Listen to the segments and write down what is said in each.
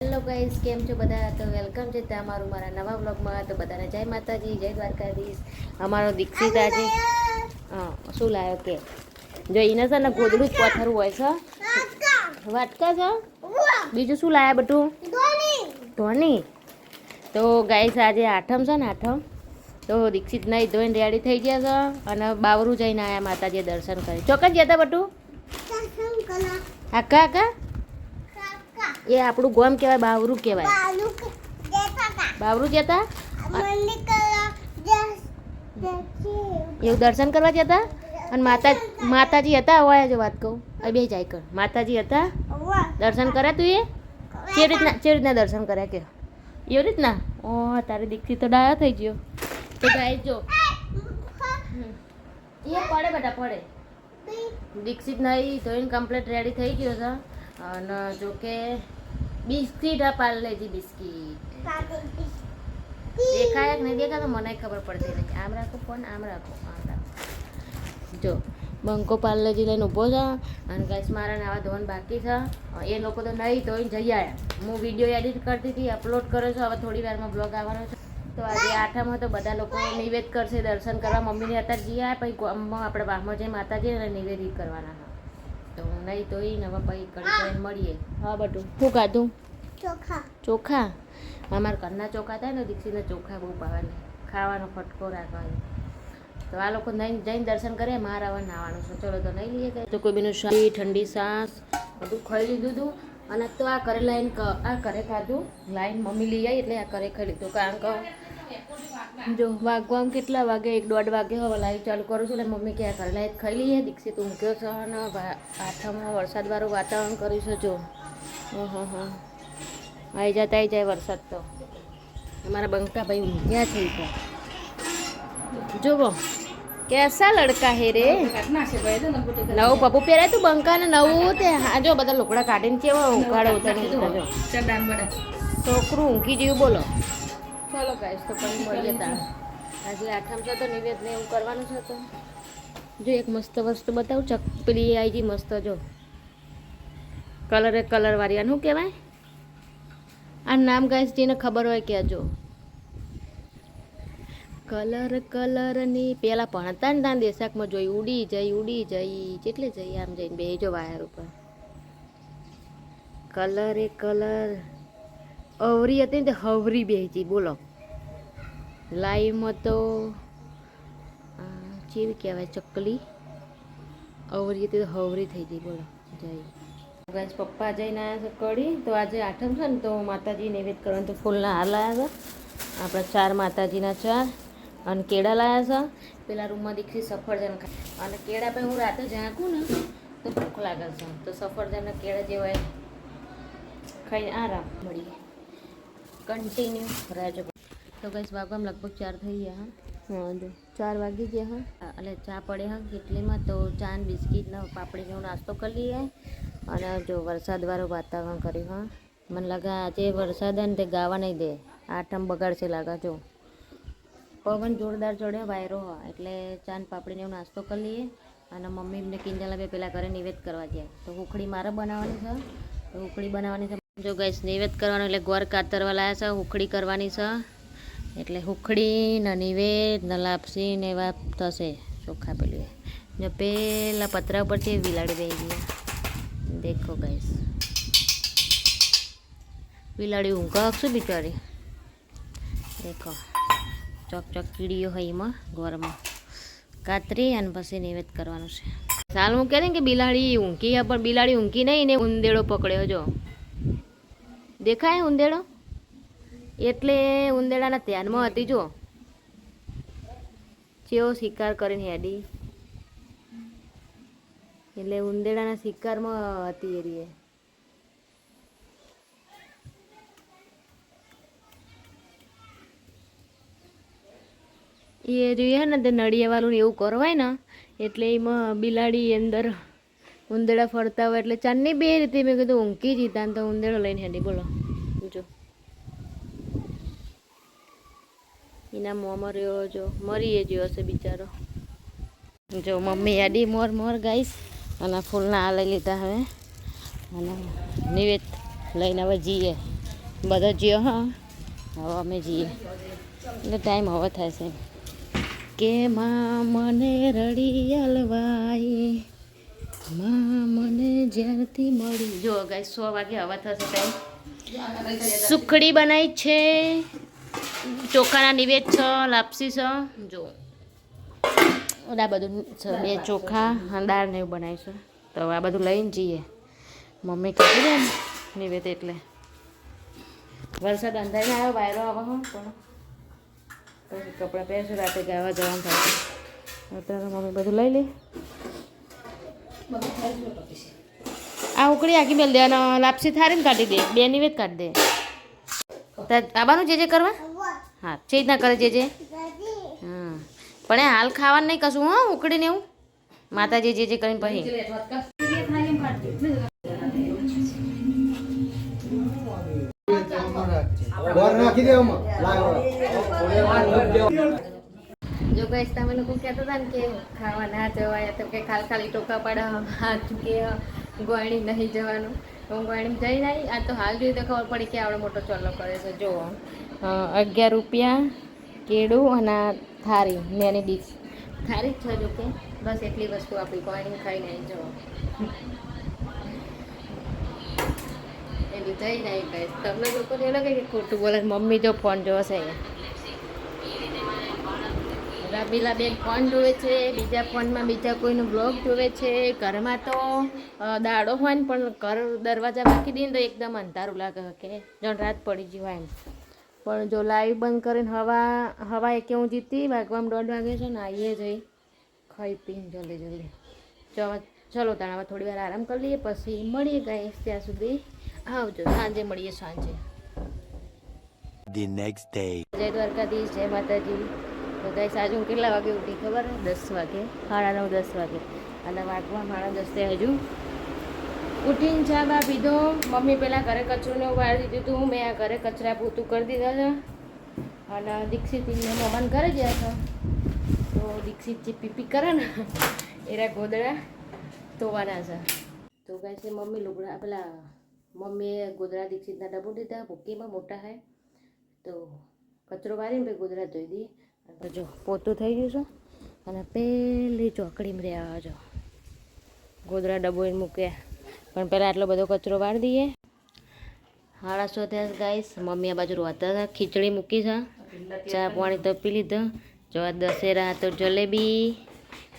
Hello guys, કેમ છો બધા? તો વેલકમ છે તમારું મારા નવા વ્લોગમાં. તો બધાને જય માતાજી, જય દ્વારકાધીશ. અમારો દીક્ષિત આજે શું લાવ્યો કે જો એને છે ને ગોદડું જ પથરું હોય છે, વાટકા છે. બીજું શું લાયા બધું? ધોની. તો ગાઈસ આજે આઠમ છે ને, આઠમ તો દીક્ષિત નહીં ધોઈને રેડી થઈ ગયા છે અને બાવરું જઈને આવ્યા માતાજી દર્શન કરી. ચોક્કસ જતા બધું આકા આકા એ આપણું ગોમ કહેવાય, બાવરું કહેવાય. બાવરું જતા એવું દર્શન કરવા જતા. અને માતાજી હતા. હોય જો વાત કહું, બે જાય કર. માતાજી હતા, દર્શન કર્યા તું? એ કેવી રીતના દર્શન કર્યા કે એવી રીતના? ઓ તારે દીક્ષિત તો ડાયો થઈ ગયો. તો ગાય જો એ પડે બેટા પડે. દીક્ષિત નહીં ધોઈને કમ્પ્લીટ રેડી થઈ ગયો છે. અને જો કે બિસ્કીટ આ પાર્લેજી બિસ્કીટ દેખાય કે નહીં દેખાય તો મને ખબર પડતી નથી. આમ રાખો ફોન, આમ રાખો, આમ રાખો. જો બંકો પાર્લેજી લઈને ઊભો છે. અને ગાઈસ મારા નાવા ધોવાનું બાકી છે. એ લોકો તો નહીં ધોઈને જઈ આવ્યા. હું વિડીયો એડિટ કરતી હતી, અપલોડ કર્યો છું. હવે થોડી વારમાં બ્લોગ આવવાનો છે. તો આજે આઠમ તો બધા લોકો નિવેદ કરશે દર્શન કરવા. મમ્મીને અત્યારે જઈ આવ્યા, પછી ગામમાં આપણે વાહમાં જઈ માતાજી અને નિવેદિત કરવાના હા. તો નહીં તો એ નવા પછી કડી કરીને મળીએ. હા બધું શું ખાધું? ચોખા. અમારા ઘરના ચોખા થાય ને, દીક્ષિતને ચોખા બહુ ભાવે ને, ખાવાનો ફટકો રાખવાનો. તો આ લોકો નહીં જઈને દર્શન કરે, મારે હવે નાવાનું છે. ચલો તો નહીં લઈએ ગઈ તો કોઈ બીનું શાક, ઠંડી છાશ બધું ખાઈ લીધું હતું. અને તો આ ઘરે લાઈન આ ઘરે ખાધું, લાઈન મમ્મી લઈ આવી એટલે આ ઘરે ખાઈ લીધું. કારણ કે જો વાગવામાં કેટલા વાગે? 1-1:30 વાગે. હવે લાઈવ ચાલુ કરું છું એટલે મમ્મી કે આ ઘરે લાઈટ ખાઈ લઈએ. દીક્ષિત ઊંઘ્યો છે અને આઠમમાં વરસાદવાળું વાતાવરણ કર્યું છે. જો આવી જાય વરસાદ. તો અમારા બંકા ભાઈ ઊંઘ્યા છે. જુઓ કેસા લડકા હે રે. નવું પપ્પુ પહેરાય તું બંકાને નવું. તે હા જો બધા લોકડા કાઢીને કેવો ઉઘાડો ઉતારી જો છોકરું ઊંઘી જેવું. બોલો ચલો ગાઈસ તો પછી મળીએ. તાણ આજે આઠમ છે તો નિવેદને એવું કરવાનું છે. તો જો એક મસ્ત વસ્તુ બતાવું. ચકલી આવી ગઈ મસ્ત. જો કલર વાળી. આનું શું કહેવાય? આ નામ ગાઈસ જેને ખબર હોય કે જો કલરની પેલા ભણતા ને ત્યાં દેશાકમાં જોઈ. ઉડી જઈ કેટલે જઈ આમ જઈને બે જો વાયર ઉપર. કલર અવરી હતી ને તે હવરી બેસી. બોલો લાઈવમાં તો કેવી કહેવાય? ચકલી અવરી હતી તો હવરી થઈ ગઈ. બોલો જઈ ગાઈસ પપ્પા જઈને આવ્યા છે કડી. તો આજે આઠમ છે ને તો માતાજી નૈવેદ્ય કરવાનું. તો ફૂલના હાર લાવ્યા છે આપણે 4 માતાજીના 4. અને કેળા લાવ્યા છે. પેલા રૂમમાં દીક્ષિત સફરજન ખાય. અને કેળા પછી હું રાતે ઝાંકું ને તો ભૂખ લાગે છે. તો સફરજનના કેળા જે હોય ખાઈને આરામ મળીએ. કન્ટિન્યુ રહેજો. તો ગાઈસ વાગવામાં લગભગ 4 થઈ ગયા. હા જો 4 વાગી ગયા. હા એટલે ચા પડે હા કેટલીમાં. તો ચા ને બિસ્કીટનો પાપડીનો નાસ્તો કરી લઈએ. અને જો વરસાદવાળું વાતાવરણ કર્યું. હા મને લાગે આજે વરસાદ ને તે ગાવા નહીં દે. આઠમ બગાડશે લાગે. જો પવન જોરદાર ચડ્યો, વાયરો હોય એટલે ચાંદ પાપડીને એવું નાસ્તો કરી લઈએ. અને મમ્મી એમને કિંજલા બે પેલા ઘરે નિવેદ કરવા જાય. તો હુખડી મારે બનાવવાની છે. તો હુખડી બનાવવાની છે. જો ગાઈસ નિવેદ કરવાનું એટલે ગોર કાતરવા લાયા છે. હુખડી કરવાની છે એટલે હુખડી ને નિવેદ ને લાપસી ને એવા થશે. ચોખ્ખા પેલું જો પેલા પતરા ઉપર છે બિલાડી બેસી ગયા. દેખો ગાઈસ બિલાડી ઊંઘા શું બિચારી. દેખો ચોક કીડીઓ હોય એમાં ગોરમાં કાતરી અને પછી નિવેદ કરવાનું છે. સાલ હું કહે ને કે બિલાડી ઊંઘી. પણ બિલાડી ઊંઘી નહીં ને ઉંદેડો પકડ્યો. જો દેખાય ઉંદેડો એટલે ઉંદેડાના ધ્યાનમાં હતી. જો ચેવો શિકાર કરીને હેડી એટલે ઉંદેડાના શિકારમાં હતી એ રીએ. એ જોઈએ ને તે નળિયાવાળું એવું કરવાય ને એટલે એમાં બિલાડી અંદર ઉંદેડા ફરતા હોય એટલે ચાંદની બે રીતે મેં કીધું ઊંઘી જીતા ને તો ઉંદેડો લઈને હેડી. બોલો જો એના મોંમાં રહ્યો. જો મરી ગયો હશે બિચારો. જો મમ્મી હેડી મોર ગાઈસ. અને ફૂલના આ લઈ લીધા હવે અને નિવેદ લઈને હવે જઈએ. બધા જીઓ હા હવે અમે જઈએ એટલે ટાઈમ હવે થાય છે કે માં મને રડી હલવાઈ માં મને જ્યારથી મળી જો ગાય 100 વાગે હવા થશે ટાઈમ સુખડી બનાવી છે ચોખાના નિવેદ છે લાપસી છે જો આ બધું છે 2 ચોખા દાળ ને એવું બનાવીશું તો આ બધું લઈને જઈએ મમ્મી કીધું ને નિવેદ એટલે વરસાદ અંધારીને આવ્યો વાયરો આવે પણ પછી કપડાં પહેરશું રાતે ગાવા જવાનું થાય અત્યારે મમ્મી બધું લઈ લે આ ઉકળી આખી મેલ દે અને લાપસી થારીને કાઢી દે 2 નિવેદ કાઢી દે આવવાનું જે કરવા હા છે જ ના કરે જે હા પણ એ હાલ ખાવાનું નહીં કશું હા ઉકળીને એવું માતાજી જે કરીને પછી જો કઈ તમે લોકો કહેતા હતા ને કે ખાવા ના જવાય તો કે ખાલી ટોકા પાડા હાથ કે ગોયણી નહીં જવાનું તો હું ગોયણી જઈ નહીં આ તો હાલ જોઈએ તો ખબર પડી કે આવડો મોટો ચોલ્લો કરે છે જો 11 રૂપિયા કેળું અને થારી નાની ડીશ થારી જ છે જો કે બસ એટલી વસ્તુ આપણી ગોયણી ખાઈ નહીં જવા એવી જઈ નહીં કઈ તમને લોકોને એવું લાગે કે ખોટું બોલે મમ્મી જો ફોન જોશે રમીલા બેન ફોન જોવે છે બીજા ફોનમાં બીજા કોઈનું બ્લોગ જોવે છે ઘરમાં તો દાડો હોય ને પણ ઘર દરવાજા મૂકી દઈએ ને તો એકદમ અંધારું લાગે કે જાણ રાત પડી ગઈ હોય એમ પણ જો લાઈવ બંધ કરીને હવા કે હું જીતી વાગવામાં 1:30 વાગે છે ને આવીએ જઈ ખાઈ પીને જલ્દી ચલો તાણ હવે થોડી વાર આરામ કરી લઈએ પછી મળીએ ગાઈસ ત્યાં સુધી આવજો સાંજે મળીએ સાંજે The next day. જય દ્વારકાધીશ જય માતાજી તો ગાઈસ આજે હું કેટલા વાગે ઉઠી ખબર 10 વાગે 9:30 10 વાગે અને વાગવા 10:30 હજુ ઉઠીને ચા બા પીધો મમ્મી પહેલાં ઘરે કચરોને વાળી દીધું હતું મેં આ ઘરે કચરા પોતું કરી દીધા છે અને દીક્ષિતને મમ્માને ઘરે ગયા હતા તો દીક્ષિત જે પીપી કરે ને એરા ગોદડા ધોવાના છે તો ગાઈસ મમ્મી લુગડા પેલા મમ્મીએ ગોદડા દીક્ષિતના ડબ્બો દીધા ભૂકીમાં મોટા હે તો કચરો વાળીને પછી ગોદડા ધોઈ દઈએ તો જો પોતું થઈ ગયું છે અને પેલી ચોકડીમાં રહ્યા જો ગોદડા ડબ્બો મૂક્યા પણ પહેલાં આટલો બધો કચરો વાળી દઈએ 9:30 થયા ગાઈસ મમ્મી આ બાજુ રોતા હતા ખીચડી મૂકી છે ચા પાણી તો પી લીધો જો આ દશેરા તો જલેબી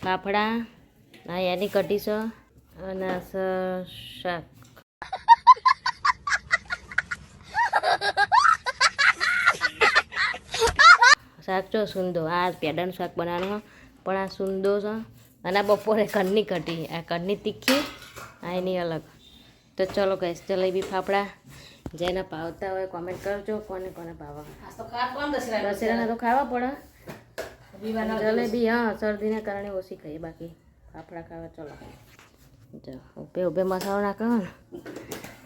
ફાફડા આ એની કઢી છે અને શાક શાક જો સુંદો આ પેડાનું શાક બનાવવાનું પણ આ સુંદો છે અને આ બપોરે ઘરની કઢી આ ઘરની તીખી આ એની અલગ તો ચલો ગાઈસ જલેબી ફાફડા જેને ભાવતા હોય કોમેન્ટ કરજો કોને કોને ભાવવા દશેરાના તો ખાવા પડે જલેબી હા શરદીના કારણે ઓછી ખાઈએ બાકી ફાફડા ખાવા ચલો જો ઉભે મસાલો નાખો ને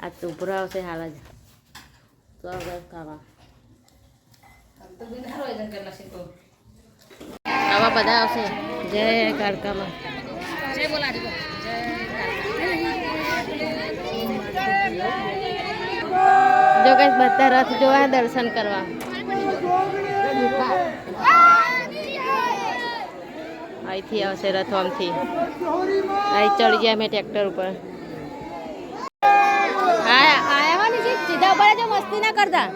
આ તો ઉભરો આવશે હાલ જ તો ખાવા આવા બધા આવશે જય કાળકામાં જો કઈ બધા રથ જોવા દર્શન કરવા અહીંથી આવશે રથ આમથી અહીં ચડી જાય મેં ટ્રેક્ટર ઉપર હા આયા ને સીધા ઉપર જો મસ્તી ના કરતા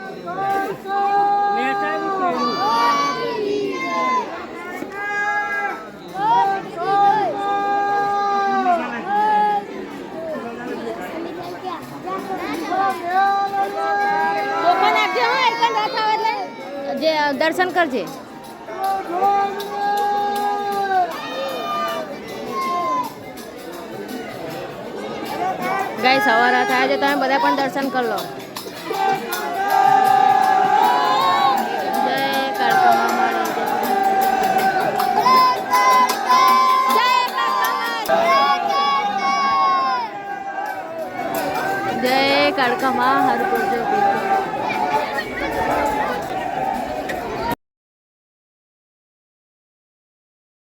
જે દર્શન કરજે ગાય સવારે થાય છે તમે બધા પણ દર્શન કરી લો જય કાળકામાં હર પૂજો